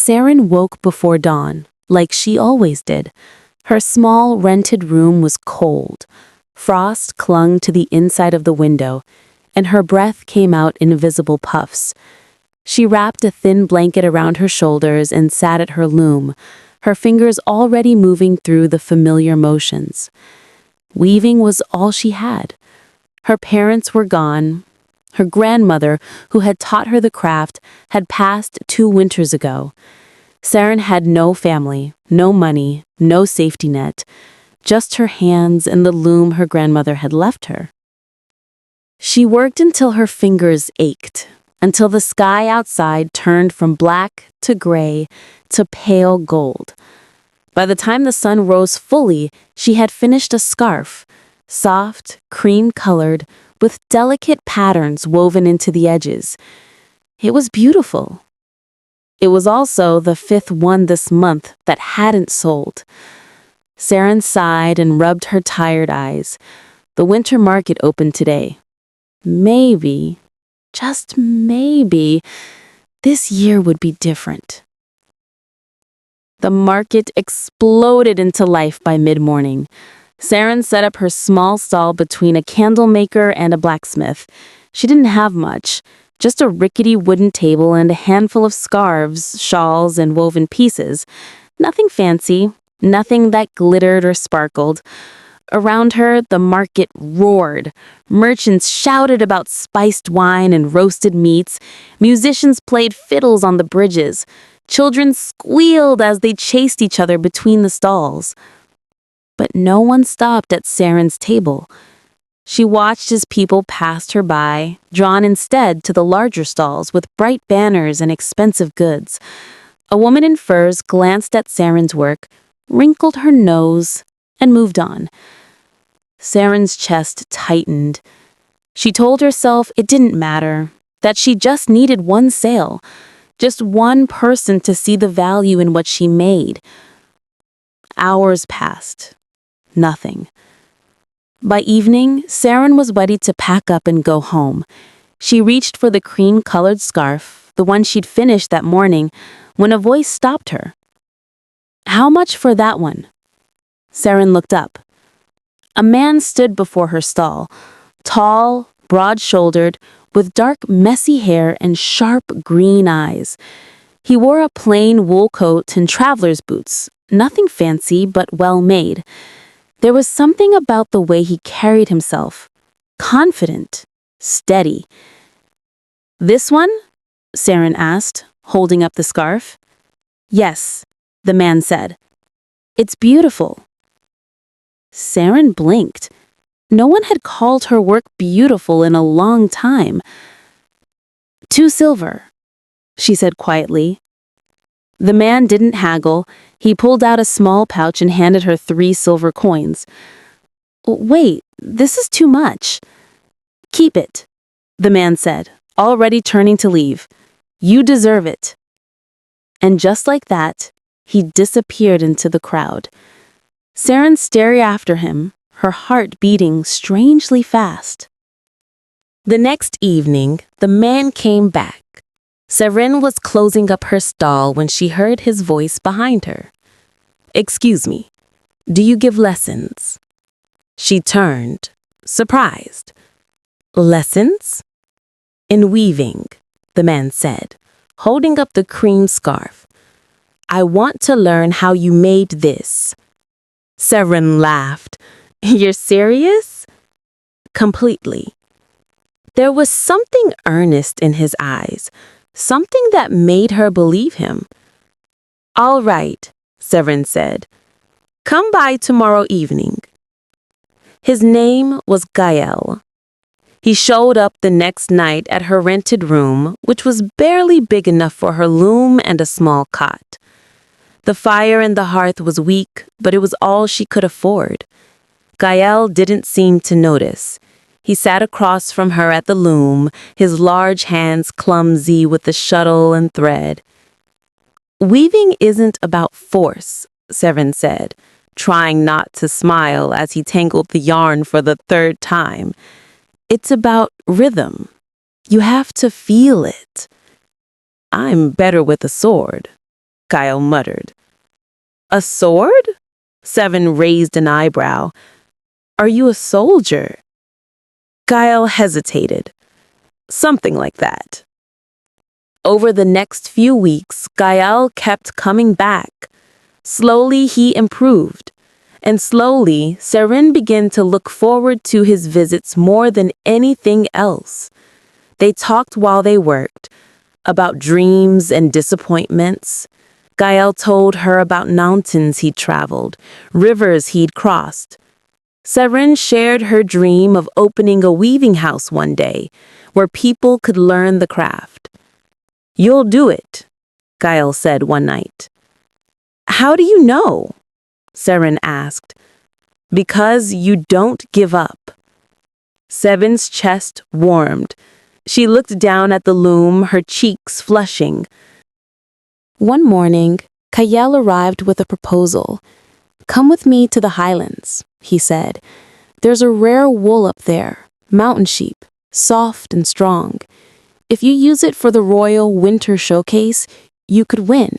Seren woke before dawn, like she always did. Her small, rented room was cold. Frost clung to the inside of the window, and her breath came out in invisible puffs. She wrapped a thin blanket around her shoulders and sat at her loom, her fingers already moving through the familiar motions. Weaving was all she had. Her parents were gone. Her grandmother, who had taught her the craft, had passed 2 winters ago. Seren had no family, no money, no safety net, just her hands and the loom her grandmother had left her. She worked until her fingers ached, until the sky outside turned from black to gray to pale gold. By the time the sun rose fully, she had finished a scarf, soft, cream-colored, with delicate patterns woven into the edges. It was beautiful. It was also the 5th one this month that hadn't sold. Seren sighed and rubbed her tired eyes. The winter market opened today. Maybe, just maybe, this year would be different. The market exploded into life by mid-morning. Seren set up her small stall between a candle maker and a blacksmith. She didn't have much, just a rickety wooden table and a handful of scarves, shawls, and woven pieces. Nothing fancy, nothing that glittered or sparkled. Around her, the market roared. Merchants shouted about spiced wine and roasted meats. Musicians played fiddles on the bridges. Children squealed as they chased each other between the stalls. But no one stopped at Seren's table. She watched as people passed her by, drawn instead to the larger stalls with bright banners and expensive goods. A woman in furs glanced at Seren's work, wrinkled her nose, and moved on. Seren's chest tightened. She told herself it didn't matter, that she just needed one sale, just one person to see the value in what she made. Hours passed. Nothing. By evening, Seren was ready to pack up and go home. She reached for the cream-colored scarf, the one she'd finished that morning, when a voice stopped her. "How much for that one?" Seren looked up. A man stood before her stall, tall, broad-shouldered, with dark, messy hair and sharp green eyes. He wore a plain wool coat and traveler's boots, nothing fancy but well-made. There was something about the way he carried himself, confident, steady. "This one?" Seren asked, holding up the scarf. "Yes," the man said. "It's beautiful." Seren blinked. No one had called her work beautiful in a long time. "2 silver," she said quietly. The man didn't haggle. He pulled out a small pouch and handed her 3 silver coins. "Wait, this is too much." "Keep it," the man said, already turning to leave. "You deserve it." And just like that, he disappeared into the crowd. Seren stared after him, her heart beating strangely fast. The next evening, the man came back. Seren was closing up her stall when she heard his voice behind her. "Excuse me, do you give lessons?" She turned, surprised. "Lessons?" "In weaving," the man said, holding up the cream scarf. "I want to learn how you made this." Seren laughed. "You're serious?" "Completely." There was something earnest in his eyes, something that made her believe him. "All right," Seren said. "Come by tomorrow evening." His name was Kael. He showed up the next night at her rented room, which was barely big enough for her loom and a small cot. The fire in the hearth was weak, but it was all she could afford. Kael didn't seem to notice. He sat across from her at the loom, his large hands clumsy with the shuttle and thread. "Weaving isn't about force," Seren said, trying not to smile as he tangled the yarn for the 3rd time. "It's about rhythm. You have to feel it." "I'm better with a sword," Kael muttered. A sword? Seren raised an eyebrow. Are you a soldier? Kael hesitated. Something like that. Over the next few weeks, Kael kept coming back. Slowly he improved, and slowly Seren began to look forward to his visits more than anything else. They talked while they worked, about dreams and disappointments. Kael told her about mountains he'd traveled, rivers he'd crossed. Seren shared her dream of opening a weaving house one day, where people could learn the craft. You'll do it, Kael said one night. How do you know? Seren asked. Because you don't give up. Seren's chest warmed. She looked down at the loom, her cheeks flushing. One morning, Kael arrived with a proposal. Come with me to the highlands, he said. There's a rare wool up there, mountain sheep, soft and strong. If you use it for the royal winter showcase, you could win.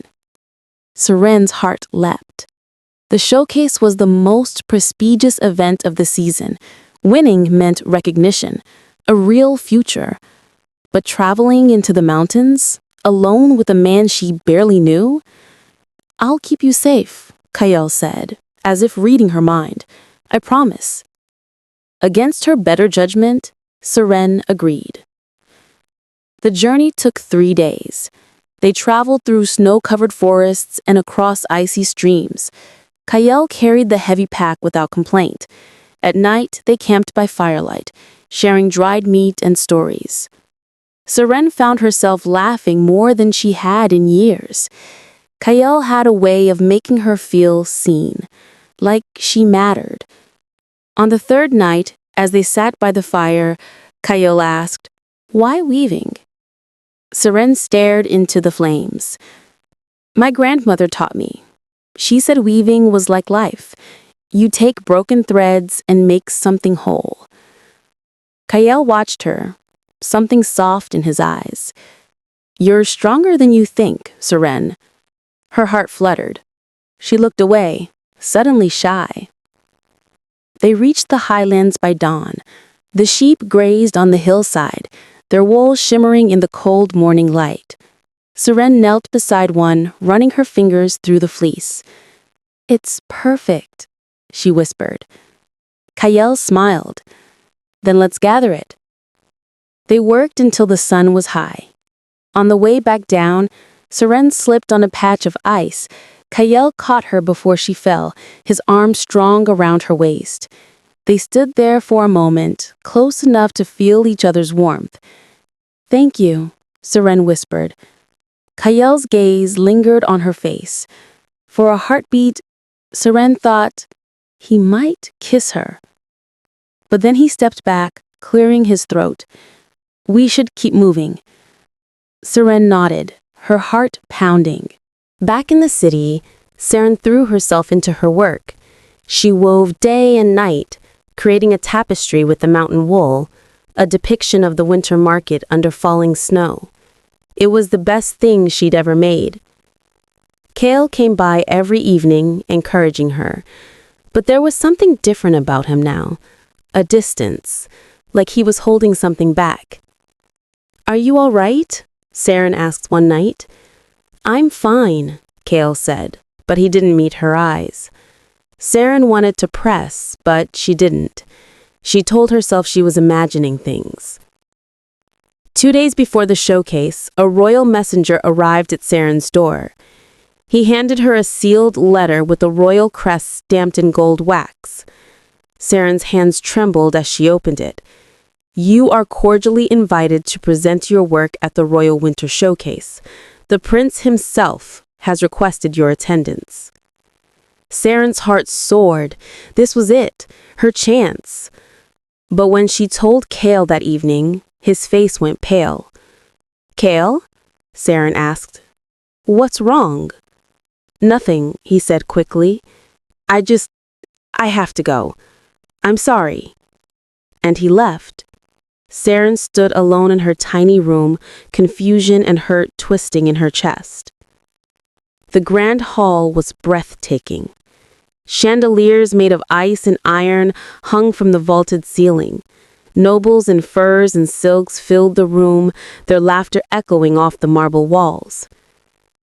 Seren's heart leapt. The showcase was the most prestigious event of the season. Winning meant recognition, a real future. But traveling into the mountains, alone with a man she barely knew? I'll keep you safe, Kael said, as if reading her mind. I promise. Against her better judgment, Seren agreed. The journey took 3 days. They traveled through snow-covered forests and across icy streams. Kael carried the heavy pack without complaint. At night, they camped by firelight, sharing dried meat and stories. Seren found herself laughing more than she had in years. Kael had a way of making her feel seen, like she mattered. On the third night, as they sat by the fire, Kael asked, "Why weaving?" Seren stared into the flames. My grandmother taught me. She said weaving was like life. You take broken threads and make something whole. Kael watched her, something soft in his eyes. You're stronger than you think, Seren. Her heart fluttered. She looked away, suddenly shy. They reached the highlands by dawn. The sheep grazed on the hillside, their wool shimmering in the cold morning light. Seren knelt beside one, running her fingers through the fleece. It's perfect, she whispered. Kael smiled. Then let's gather it. They worked until the sun was high. On the way back down, Seren slipped on a patch of ice. Kael caught her before she fell, his arm strong around her waist. They stood there for a moment, close enough to feel each other's warmth. Thank you, Seren whispered. Kael's gaze lingered on her face. For a heartbeat, Seren thought he might kiss her. But then he stepped back, clearing his throat. We should keep moving. Seren nodded, her heart pounding. Back in the city, Seren threw herself into her work. She wove day and night, creating a tapestry with the mountain wool, a depiction of the winter market under falling snow. It was the best thing she'd ever made. Kael came by every evening, encouraging her. But there was something different about him now. A distance, like he was holding something back. Are you all right? Seren asked one night. I'm fine, Kael said, but he didn't meet her eyes. Seren wanted to press, but she didn't. She told herself she was imagining things. 2 days before the showcase, a royal messenger arrived at Seren's door. He handed her a sealed letter with a royal crest stamped in gold wax. Seren's hands trembled as she opened it. You are cordially invited to present your work at the Royal Winter Showcase. The prince himself has requested your attendance. Seren's heart soared. This was it, her chance. But when she told Kael that evening, his face went pale. Kael? Seren asked. What's wrong? Nothing, he said quickly. I have to go. I'm sorry. And he left. Seren stood alone in her tiny room, confusion and hurt twisting in her chest. The grand hall was breathtaking. Chandeliers made of ice and iron hung from the vaulted ceiling. Nobles in furs and silks filled the room, their laughter echoing off the marble walls.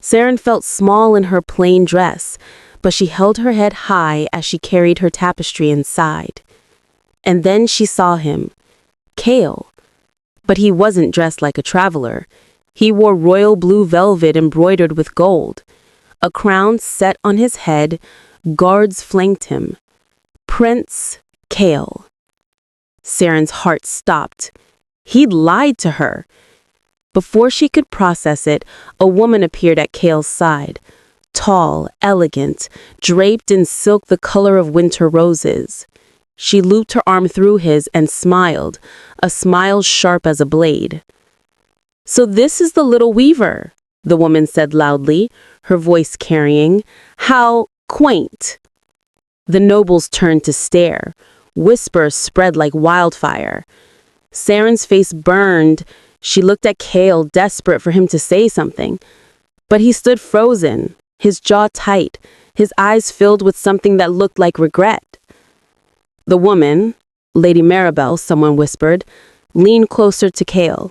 Seren felt small in her plain dress, but she held her head high as she carried her tapestry inside. And then she saw him, Kael. But he wasn't dressed like a traveler. He wore royal blue velvet embroidered with gold. A crown set on his head, guards flanked him. Prince Kael. Seren's heart stopped. He'd lied to her. Before she could process it, a woman appeared at Kael's side. Tall, elegant, draped in silk the color of winter roses. She looped her arm through his and smiled, a smile sharp as a blade. "So this is the little weaver," the woman said loudly, her voice carrying. "How quaint." The nobles turned to stare. Whispers spread like wildfire. Seren's face burned. She looked at Kael, desperate for him to say something. But he stood frozen, his jaw tight, his eyes filled with something that looked like regret. The woman, Lady Mirabel, someone whispered, leaned closer to Kael.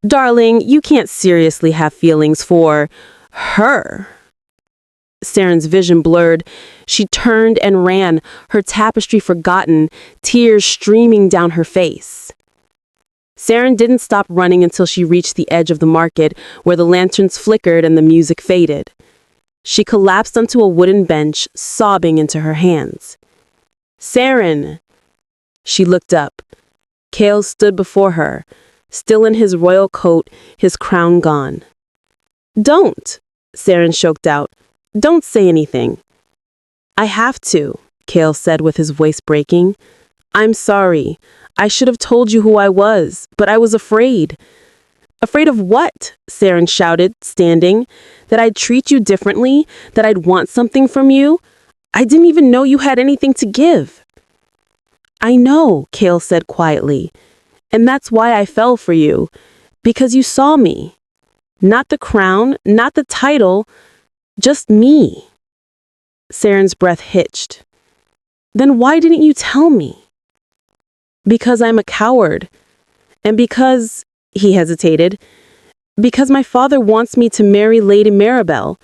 "Darling, you can't seriously have feelings for her." Seren's vision blurred. She turned and ran, her tapestry forgotten, tears streaming down her face. Seren didn't stop running until she reached the edge of the market, where the lanterns flickered and the music faded. She collapsed onto a wooden bench, sobbing into her hands. "Seren!" She looked up. Kael stood before her, still in his royal coat, his crown gone. "Don't!" Seren choked out. "Don't say anything." "I have to," Kael said with his voice breaking. "I'm sorry. I should have told you who I was, but I was afraid." "Afraid of what?" Seren shouted, standing. "That I'd treat you differently? That I'd want something from you? I didn't even know you had anything to give." "I know," Kael said quietly. "And that's why I fell for you. Because you saw me. Not the crown, not the title, just me." Seren's breath hitched. "Then why didn't you tell me?" "Because I'm a coward. And because," he hesitated, "because my father wants me to marry Lady Mirabel.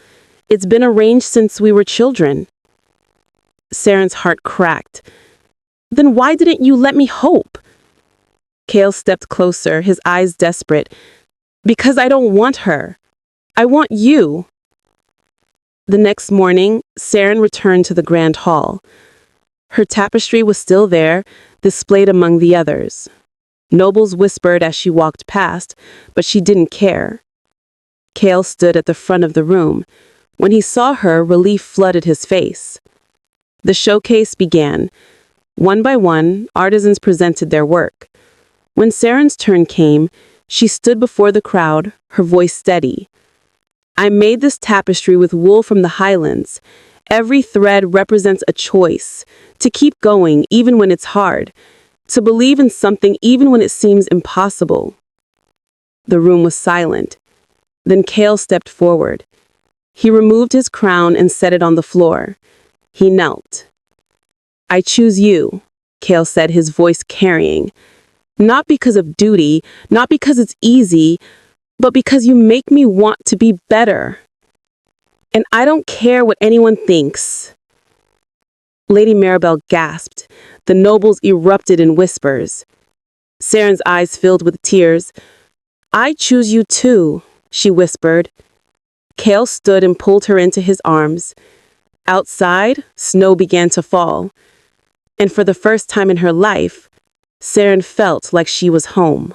It's been arranged since we were children." Seren's heart cracked. "Then why didn't you let me hope?" Kael stepped closer, his eyes desperate. "Because I don't want her. I want you." The next morning, Seren returned to the grand hall. Her tapestry was still there, displayed among the others. Nobles whispered as she walked past, but she didn't care. Kael stood at the front of the room. When he saw her, relief flooded his face. The showcase began. One by one, artisans presented their work. When Seren's turn came, she stood before the crowd, her voice steady. "I made this tapestry with wool from the highlands. Every thread represents a choice, to keep going even when it's hard, to believe in something even when it seems impossible." The room was silent. Then Kael stepped forward. He removed his crown and set it on the floor. He knelt. "I choose you," Kael said, his voice carrying. "Not because of duty, not because it's easy, but because you make me want to be better. And I don't care what anyone thinks." Lady Mirabel gasped. The nobles erupted in whispers. Seren's eyes filled with tears. "I choose you too," she whispered. Kael stood and pulled her into his arms. Outside, snow began to fall. And for the first time in her life, Seren felt like she was home.